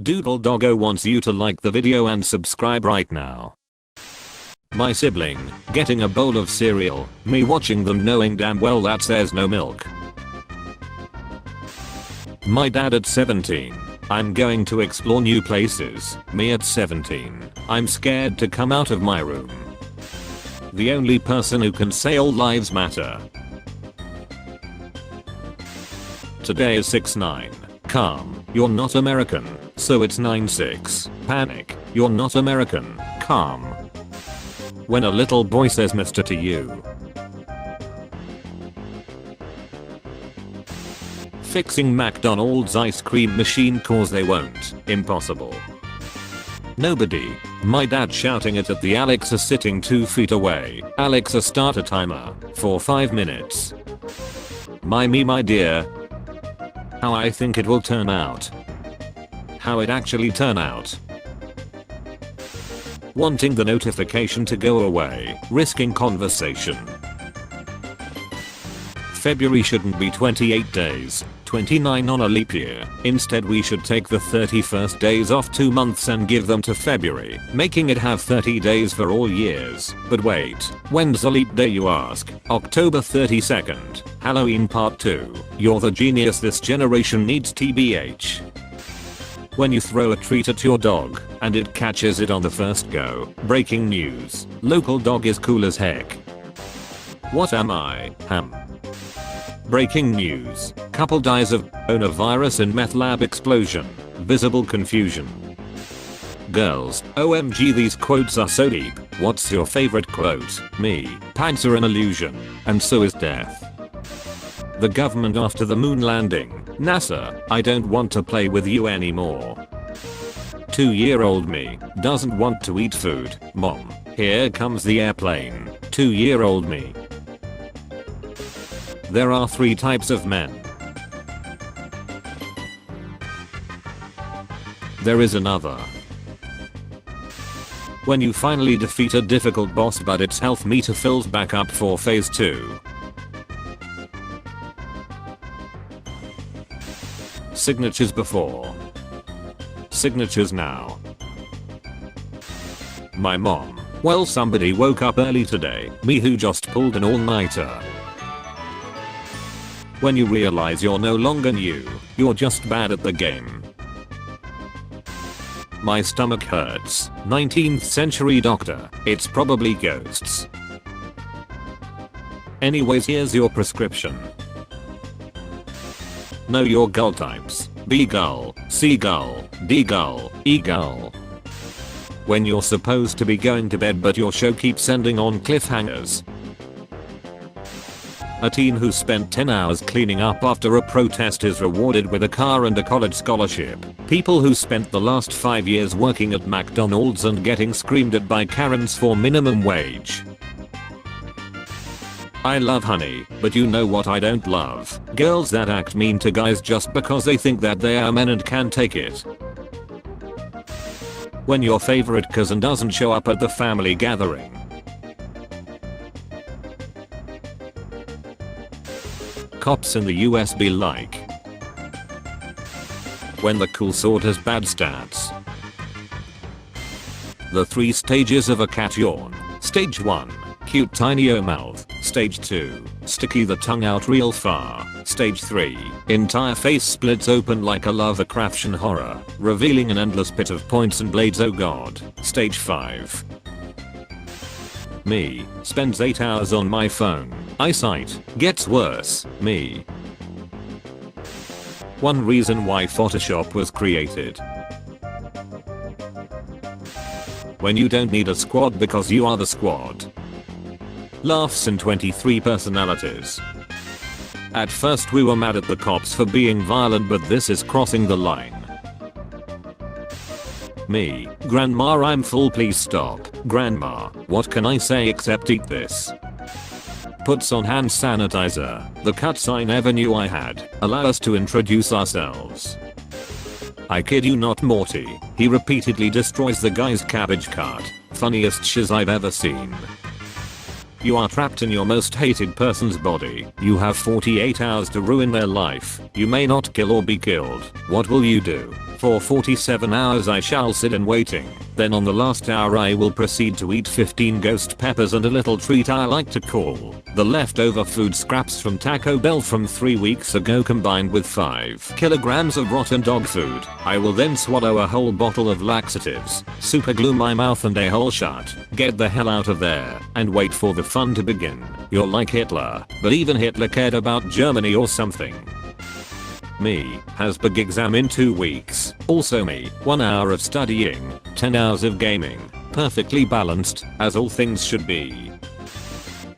Doodle Doggo wants you to like the video and subscribe right now. My sibling, getting a bowl of cereal, me watching them knowing damn well that there's no milk. My dad at 17, I'm going to explore new places, me at 17, I'm scared to come out of my room. The only person who can say all lives matter. Today is 6/9, calm, you're not American, so it's 9/6, panic, you're not American, calm. When a little boy says mister to you. Fixing McDonald's ice cream machine cause they won't, impossible. Nobody. My dad shouting it at the Alexa sitting 2 feet away. Alexa start a timer for 5 minutes. My dear. How I think it will turn out. How it actually turn out. Wanting the notification to go away, risking conversation. February shouldn't be 28 days, 29 on a leap year. Instead we should take the 31st days off 2 months and give them to February, making it have 30 days for all years. But wait, when's the leap day you ask? October 32nd, Halloween part 2. You're the genius this generation needs TBH. When you throw a treat at your dog, and it catches it on the first go. Breaking news, local dog is cool as heck. What am I, ham? Breaking news, couple dies of coronavirus in meth lab explosion. Visible confusion. Girls, OMG these quotes are so deep. What's your favorite quote? Me, pants are an illusion, and so is death. The government after the moon landing. NASA, I don't want to play with you anymore. 2-year-old me, doesn't want to eat food. Mom, here comes the airplane. 2-year-old me. There are 3 types of men. There is another. When you finally defeat a difficult boss but its health meter fills back up for phase 2. Signatures before. Signatures now. My mom. Well, somebody woke up early today. Me who just pulled an all-nighter. When you realize you're no longer new, you're just bad at the game. My stomach hurts. 19th century doctor. It's probably ghosts. Anyways, here's your prescription. Know your gull types. B gull, C gull, D gull, E gull. When you're supposed to be going to bed but your show keeps sending on cliffhangers. A teen who spent 10 hours cleaning up after a protest is rewarded with a car and a college scholarship. People who spent the last 5 years working at McDonald's and getting screamed at by Karens for minimum wage. I love honey, but you know what I don't love? Girls that act mean to guys just because they think that they are men and can take it. When your favorite cousin doesn't show up at the family gathering. Cops in the US be like. When the cool sort has bad stats. The 3 stages of a cat yawn. Stage 1. Cute tiny O mouth. Stage 2. Sticky the tongue out real far. Stage 3. Entire face splits open like a Lovecraftian horror, revealing an endless pit of points and blades, oh god. Stage 5. Me. Spends 8 hours on my phone. Eyesight. Gets worse. Me. One reason why Photoshop was created. When you don't need a squad because you are the squad. Laughs in 23 personalities. At first we were mad at the cops for being violent, but this is crossing the line. Me. Grandma, I'm full, please stop. Grandma, what can I say except eat this? Puts on hand sanitizer. The cuts I never knew I had. Allow us to introduce ourselves. I kid you not, Morty. He repeatedly destroys the guy's cabbage cart. Funniest shiz I've ever seen. You are trapped in your most hated person's body. You have 48 hours to ruin their life. You may not kill or be killed. What will you do? For 47 hours I shall sit in waiting. Then on the last hour I will proceed to eat 15 ghost peppers and a little treat I like to call the leftover food scraps from Taco Bell from 3 weeks ago combined with 5 kilograms of rotten dog food. I will then swallow a whole bottle of laxatives, super glue my mouth and a hole shut, get the hell out of there, and wait for the fun to begin. You're like Hitler, but even Hitler cared about Germany or something. Me, has big exam in 2 weeks. Also me, 1 hour of studying, 10 hours of gaming. Perfectly balanced, as all things should be.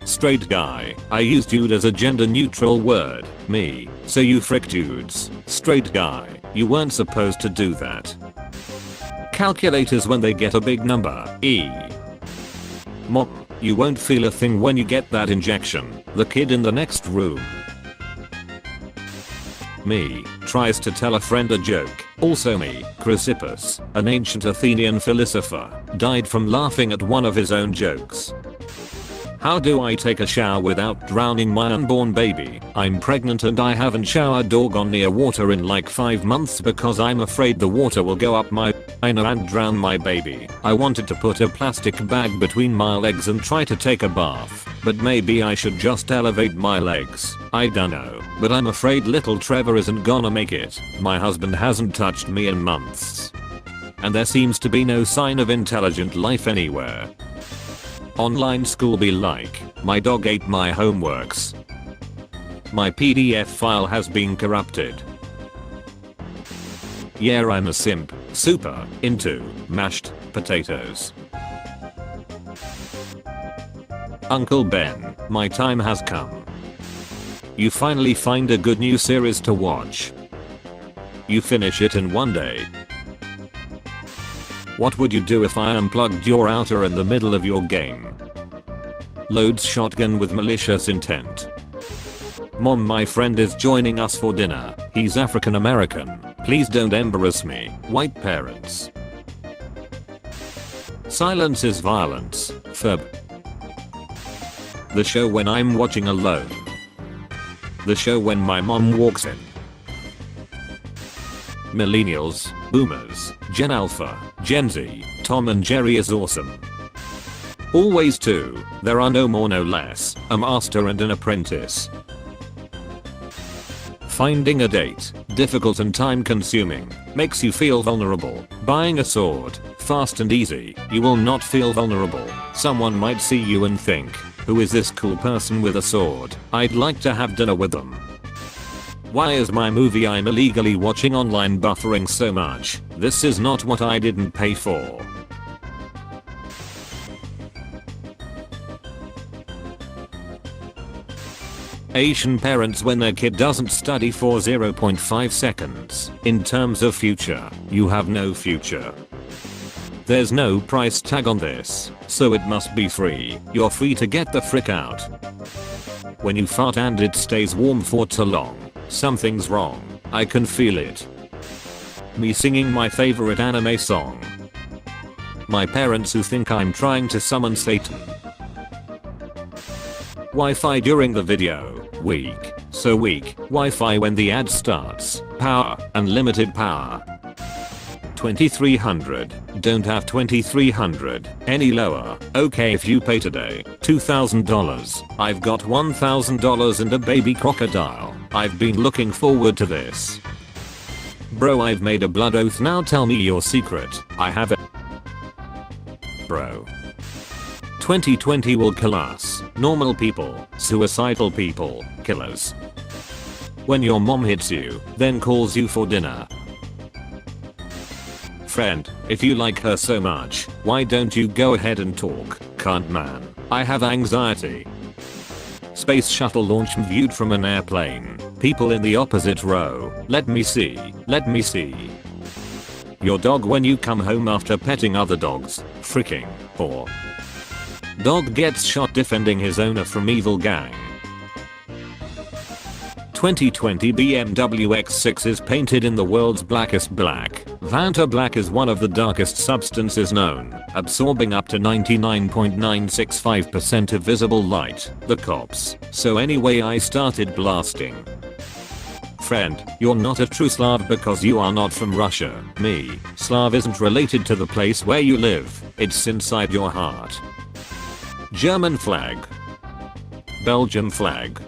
Straight guy, I used dude as a gender neutral word. Me, so you frick dudes. Straight guy, you weren't supposed to do that. Calculators when they get a big number. Mom, you won't feel a thing when you get that injection. The kid in the next room. Me, tries to tell a friend a joke. Also me, Chrysippus, an ancient Athenian philosopher, died from laughing at one of his own jokes. How do I take a shower without drowning my unborn baby? I'm pregnant and I haven't showered or gone near water in like 5 months because I'm afraid the water will go up my and drown my baby. I wanted to put a plastic bag between my legs and try to take a bath, but maybe I should just elevate my legs. I dunno, but I'm afraid little Trevor isn't gonna make it. My husband hasn't touched me in months. And there seems to be no sign of intelligent life anywhere. Online school be like, my dog ate my homeworks. My PDF file has been corrupted. Yeah, I'm a simp, super into mashed potatoes. Uncle Ben, my time has come. You finally find a good new series to watch. You finish it in 1 day. What would you do if I unplugged your router in the middle of your game? Loads shotgun with malicious intent. Mom, my friend is joining us for dinner. He's African American. Please don't embarrass me. White parents. Silence is violence. Feb. The show when I'm watching alone. The show when my mom walks in. Millennials, Boomers, Gen Alpha, Gen Z, Tom and Jerry is awesome. Always two, there are no more no less, a master and an apprentice. Finding a date, difficult and time consuming, makes you feel vulnerable. Buying a sword, fast and easy, you will not feel vulnerable. Someone might see you and think, who is this cool person with a sword? I'd like to have dinner with them. Why is my movie I'm illegally watching online buffering so much? This is not what I didn't pay for. Asian parents when their kid doesn't study for 0.5 seconds. In terms of future, you have no future. There's no price tag on this, so it must be free. You're free to get the frick out. When you fart and it stays warm for too long, something's wrong. I can feel it. Me singing my favorite anime song. My parents who think I'm trying to summon Satan. Wi-Fi during the video. Weak. So weak. Wi-Fi when the ad starts. Power. Unlimited power. 2300. Don't have 2300. Any lower. Okay if you pay today. $2,000. I've got $1,000 and a baby crocodile. I've been looking forward to this. Bro, I've made a blood oath, now tell me your secret. I have it. Bro. 2020 will kill us. Normal people, suicidal people, killers. When your mom hits you, then calls you for dinner. Friend, if you like her so much, why don't you go ahead and talk? Can't man. I have anxiety. Space shuttle launch viewed from an airplane. People in the opposite row. Let me see. Let me see. Your dog when you come home after petting other dogs. Freaking whore. Dog gets shot defending his owner from evil gang. 2020 BMW X6 is painted in the world's blackest black. Vanta Black is one of the darkest substances known, absorbing up to 99.965% of visible light. The cops. So anyway, I started blasting. Friend, you're not a true Slav because you are not from Russia. Me. Slav isn't related to the place where you live. It's inside your heart. German flag. Belgium flag.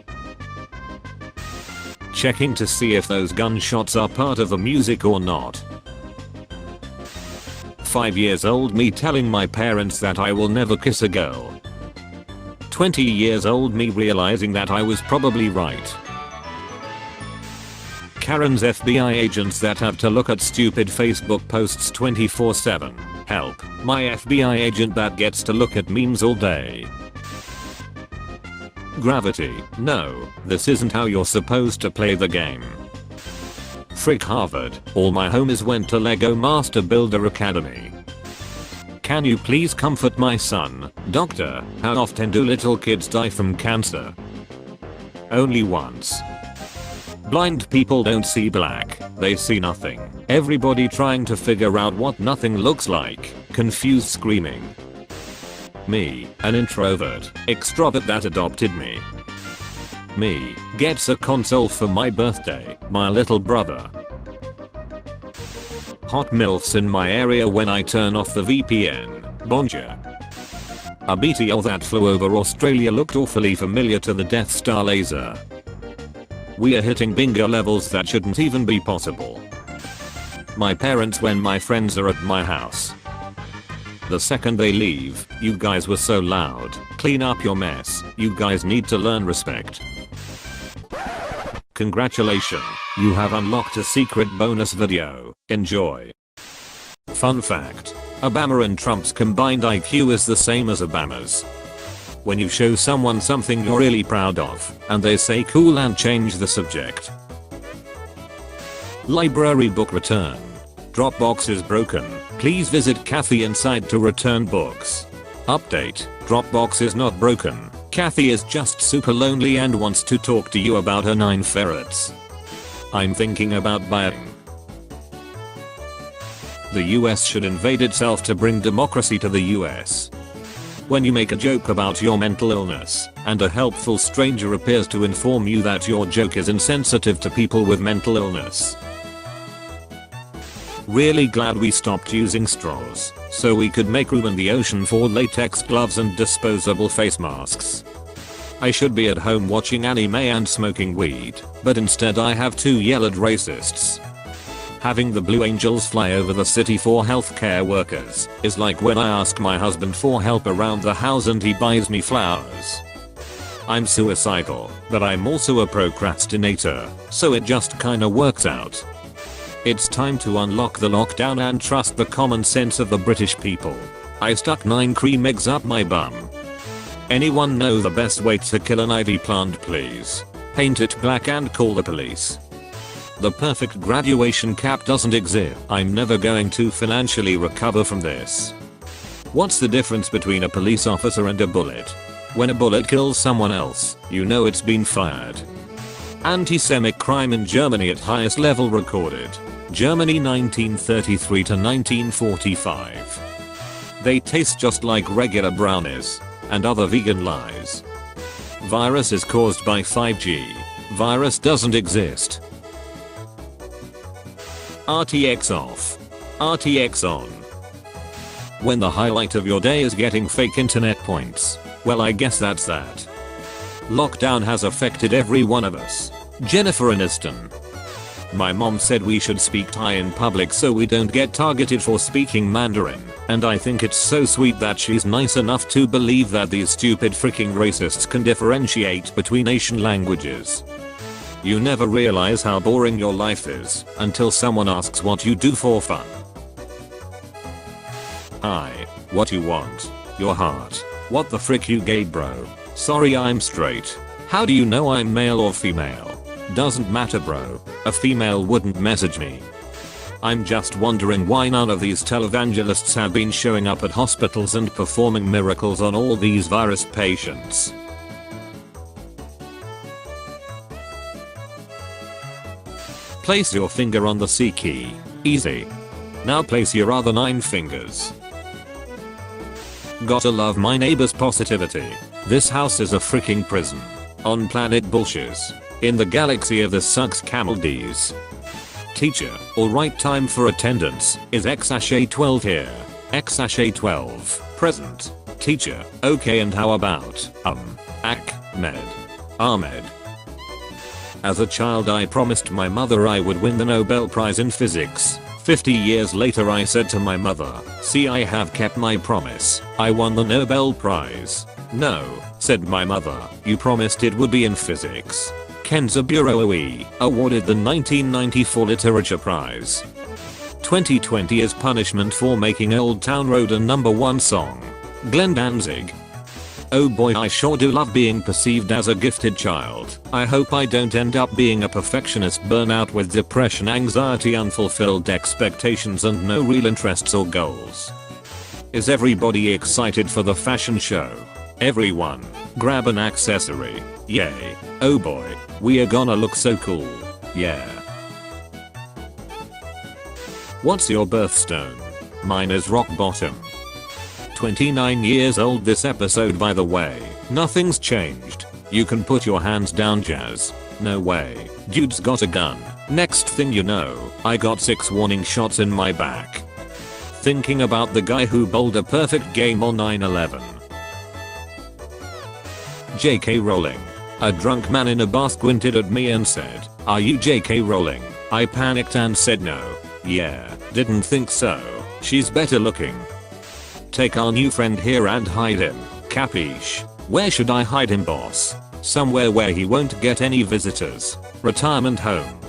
Checking to see if those gunshots are part of the music or not. 5 years old me telling my parents that I will never kiss a girl. 20 years old me realizing that I was probably right. Karen's FBI agents that have to look at stupid Facebook posts 24/7. Help, my FBI agent that gets to look at memes all day. Gravity. No, this isn't how you're supposed to play the game. Frick Harvard, all my homies went to Lego Master Builder Academy. Can you please comfort my son? Doctor, how often do little kids die from cancer? Only once. Blind people don't see black, they see nothing. Everybody trying to figure out what nothing looks like, confused screaming. Me, an introvert, extrovert that adopted me. Me, gets a console for my birthday, my little brother. Hot MILFs in my area when I turn off the VPN, bonjour. A BTL that flew over Australia looked awfully familiar to the Death Star laser. We are hitting bingo levels that shouldn't even be possible. My parents when my friends are at my house. The second they leave, you guys were so loud, clean up your mess, you guys need to learn respect. Congratulations, you have unlocked a secret bonus video, enjoy. Fun fact, Obama and Trump's combined IQ is the same as Obama's. When you show someone something you're really proud of, and they say cool and change the subject. Library book return. Dropbox is broken, please visit Kathy inside to return books. Update, Dropbox is not broken, Kathy is just super lonely and wants to talk to you about her 9 ferrets. I'm thinking about buying. The US should invade itself to bring democracy to the US. When you make a joke about your mental illness, and a helpful stranger appears to inform you that your joke is insensitive to people with mental illness. Really glad we stopped using straws, so we could make room in the ocean for latex gloves and disposable face masks. I should be at home watching anime and smoking weed, but instead I have 2 yelled racists. Having the Blue Angels fly over the city for healthcare workers is like when I ask my husband for help around the house and he buys me flowers. I'm suicidal, but I'm also a procrastinator, so it just kinda works out. It's time to unlock the lockdown and trust the common sense of the British people. I stuck 9 cream eggs up my bum. Anyone know the best way to kill an ivy plant please? Paint it black and call the police. The perfect graduation cap doesn't exist. I'm never going to financially recover from this. What's the difference between a police officer and a bullet? When a bullet kills someone else, you know it's been fired. Anti-Semitic crime in Germany at highest level recorded. Germany 1933 to 1945. They taste just like regular brownies. And other vegan lies. Virus is caused by 5G. Virus doesn't exist. RTX off. RTX on. When the highlight of your day is getting fake internet points, well I guess that's that. Lockdown has affected every one of us. Jennifer Aniston. My mom said we should speak Thai in public so we don't get targeted for speaking Mandarin, and I think it's so sweet that she's nice enough to believe that these stupid freaking racists can differentiate between Asian languages. You never realize how boring your life is until someone asks what you do for fun. Hi, what you want? Your heart. What the frick you gay bro? Sorry I'm straight. How do you know I'm male or female? Doesn't matter bro, a female wouldn't message me. I'm just wondering why none of these televangelists have been showing up at hospitals and performing miracles on all these virus patients. Place your finger on the C key. Easy. Now place your other 9 fingers. Gotta love my neighbor's positivity. This house is a freaking prison. On planet Bullshiz. In the galaxy of the sucks camel D's. Teacher, alright, time for attendance. Is X-12 here? X-12. Present. Teacher, okay, and how about, Ahmed. As a child I promised my mother I would win the Nobel Prize in Physics. 50 years later I said to my mother, see, I have kept my promise. I won the Nobel Prize. No, said my mother, you promised it would be in physics. Kenzaburo Oe awarded the 1994 Literature Prize. 2020 is punishment for making Old Town Road a #1 song. Glenn Danzig. Oh boy, I sure do love being perceived as a gifted child. I hope I don't end up being a perfectionist, burnout with depression, anxiety, unfulfilled expectations, and no real interests or goals. Is everybody excited for the fashion show? Everyone, grab an accessory. Yay. Oh boy, we are gonna look so cool. Yeah. What's your birthstone? Mine is rock bottom. 29 years old this episode, by the way. Nothing's changed. You can put your hands down, Jazz. No way. Dude's got a gun. Next thing you know, I got 6 warning shots in my back. Thinking about the guy who bowled a perfect game on 9/11. J.K. Rowling. A drunk man in a bar squinted at me and said, "Are you J.K. Rowling?" I panicked and said no. Yeah, didn't think so. She's better looking. Take our new friend here and hide him. Capiche? Where should I hide him, boss? Somewhere where he won't get any visitors. Retirement home.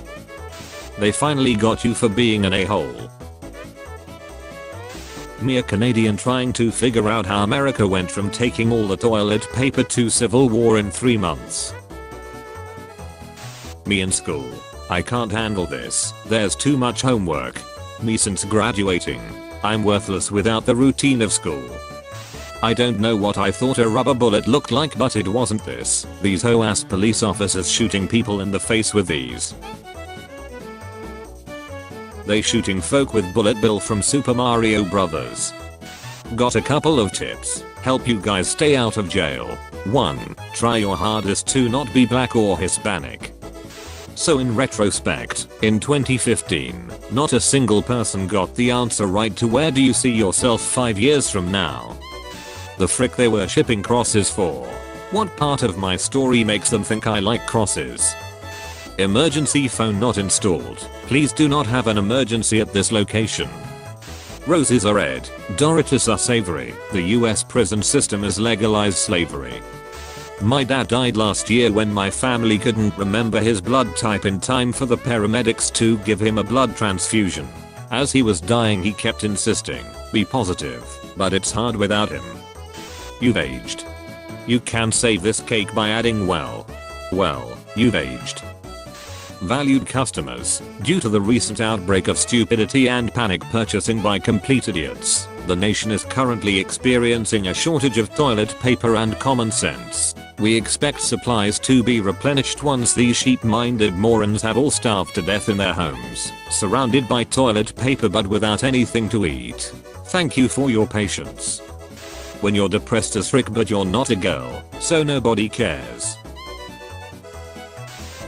They finally got you for being an a-hole. Me, a Canadian trying to figure out how America went from taking all the toilet paper to civil war in 3 months. Me in school. I can't handle this. There's too much homework. Me since graduating. I'm worthless without the routine of school. I don't know what I thought a rubber bullet looked like, but it wasn't this. These hoe-ass police officers shooting people in the face with these. They shooting folk with Bullet Bill from Super Mario Brothers. Got a couple of tips. Help you guys stay out of jail. 1. Try your hardest to not be black or Hispanic. So in retrospect, in 2015, not a single person got the answer right to where do you see yourself 5 years from now. The frick they were shipping crosses for. What part of my story makes them think I like crosses? Emergency phone not installed. Please do not have an emergency at this location. Roses are red, Doritos are savory. The US prison system has legalized slavery. My dad died last year when my family couldn't remember his blood type in time for the paramedics to give him a blood transfusion. As he was dying he kept insisting, be positive, but it's hard without him. You've aged. You can save this cake by adding well, you've aged. Valued customers, due to the recent outbreak of stupidity and panic purchasing by complete idiots, the nation is currently experiencing a shortage of toilet paper and common sense. We expect supplies to be replenished once these sheep-minded morons have all starved to death in their homes, surrounded by toilet paper but without anything to eat. Thank you for your patience. When you're depressed as frick but you're not a girl, so nobody cares.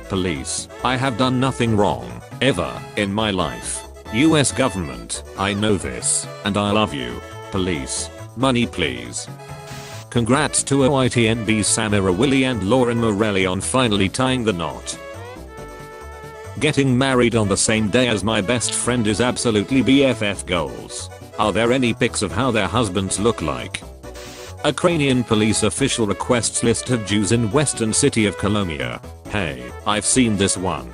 Police, I have done nothing wrong, ever, in my life. US government, I know this, and I love you. Police, money please. Congrats to OITNB's Samira Willie and Lauren Morelli on finally tying the knot. Getting married on the same day as my best friend is absolutely BFF goals. Are there any pics of how their husbands look like? Ukrainian police official requests list of Jews in western city of Colombia. Hey, I've seen this one.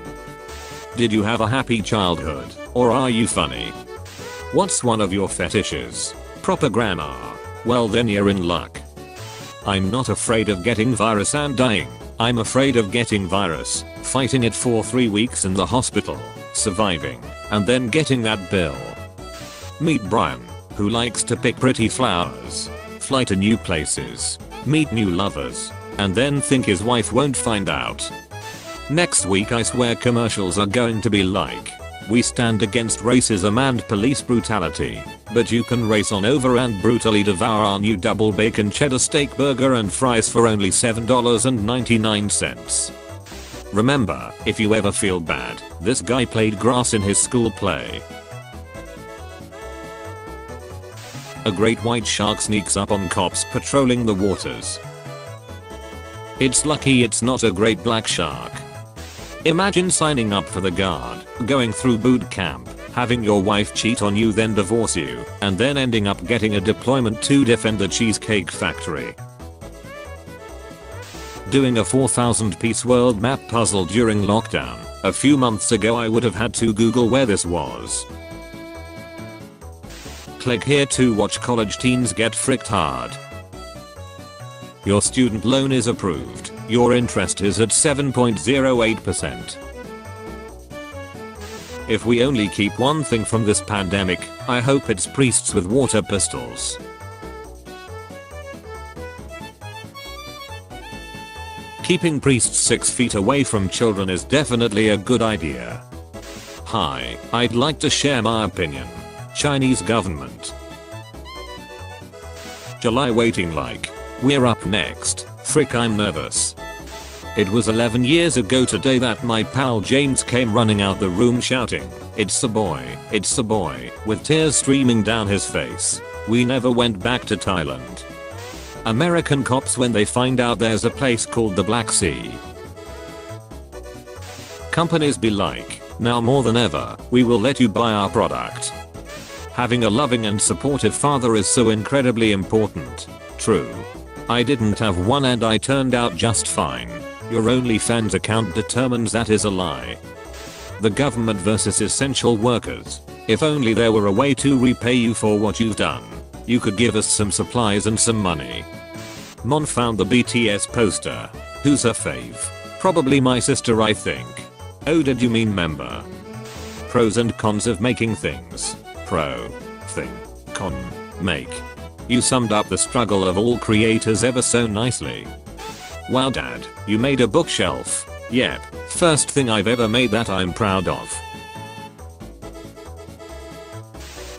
Did you have a happy childhood, or are you funny? What's one of your fetishes? Proper grammar. Well then you're in luck. I'm not afraid of getting virus and dying. I'm afraid of getting virus, fighting it for 3 weeks in the hospital, surviving, and then getting that bill. Meet Brian, who likes to pick pretty flowers, fly to new places, meet new lovers, and then think his wife won't find out. Next week I swear commercials are going to be like, We stand against racism and police brutality. But you can race on over and brutally devour our new double bacon cheddar steak burger and fries for only $7.99. Remember, if you ever feel bad, this guy played grass in his school play. A great white shark sneaks up on cops patrolling the waters. It's lucky it's not a great black shark. Imagine signing up for the guard, going through boot camp, having your wife cheat on you then divorce you, and then ending up getting a deployment to defend the Cheesecake Factory. Doing a 4,000 piece world map puzzle during lockdown. A few months ago I would have had to Google where this was. Click here to watch college teens get fricked hard. Your student loan is approved. Your interest is at 7.08%. If we only keep one thing from this pandemic, I hope it's priests with water pistols. Keeping priests 6 feet away from children is definitely a good idea. Hi, I'd like to share my opinion. Chinese government. July waiting like. We're up next. Frick, I'm nervous. It was 11 years ago today that my pal James came running out the room shouting, "It's a boy, it's a boy," with tears streaming down his face. We never went back to Thailand. American cops when they find out there's a place called the Black Sea. Companies be like, now more than ever, we will let you buy our product. Having a loving and supportive father is so incredibly important. True. I didn't have one and I turned out just fine. Your OnlyFans account determines that is a lie. The government versus essential workers. If only there were a way to repay you for what you've done. You could give us some supplies and some money. Mon found the BTS poster. Who's her fave? Probably my sister, I think. Oh, did you mean member? Pros and cons of making things. Pro. Thing. Con. Make. You summed up the struggle of all creators ever so nicely. Wow dad, you made a bookshelf. Yep, first thing I've ever made that I'm proud of.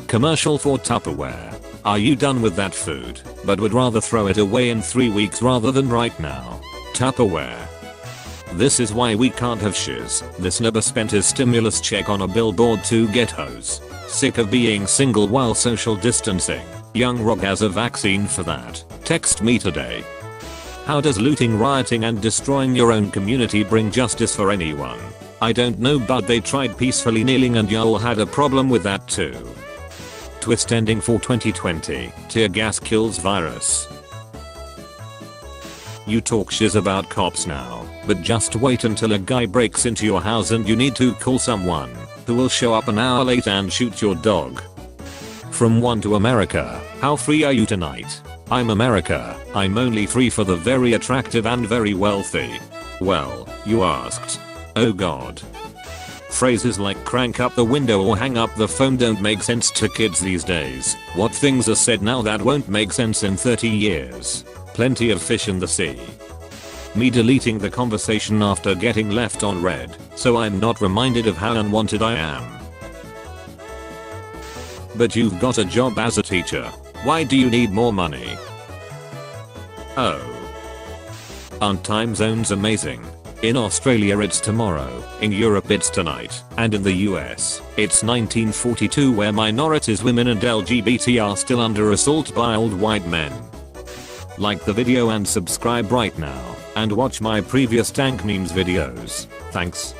Commercial for Tupperware. Are you done with that food, but would rather throw it away in 3 weeks rather than right now? Tupperware. This is why we can't have shiz. This never spent his stimulus check on a billboard to get hoes. Sick of being single while social distancing. Young Rock has a vaccine for that. Text me today. How does looting, rioting and destroying your own community bring justice for anyone? I don't know, but they tried peacefully kneeling and y'all had a problem with that too. Twist ending for 2020. Tear gas kills virus. You talk shiz about cops now, but just wait until a guy breaks into your house and you need to call someone who will show up an hour late and shoot your dog. From one to America, how free are you tonight? I'm America, I'm only free for the very attractive and very wealthy. Well, you asked. Oh god. Phrases like crank up the window or hang up the phone don't make sense to kids these days. What things are said now that won't make sense in 30 years? Plenty of fish in the sea. Me deleting the conversation after getting left on red, so I'm not reminded of how unwanted I am. But you've got a job as a teacher. Why do you need more money? Oh. Aren't time zones amazing? In Australia it's tomorrow, in Europe it's tonight, and in the US, it's 1942 where minorities, women and LGBT are still under assault by old white men. Like the video and subscribe right now, and watch my previous Dank Memes videos. Thanks.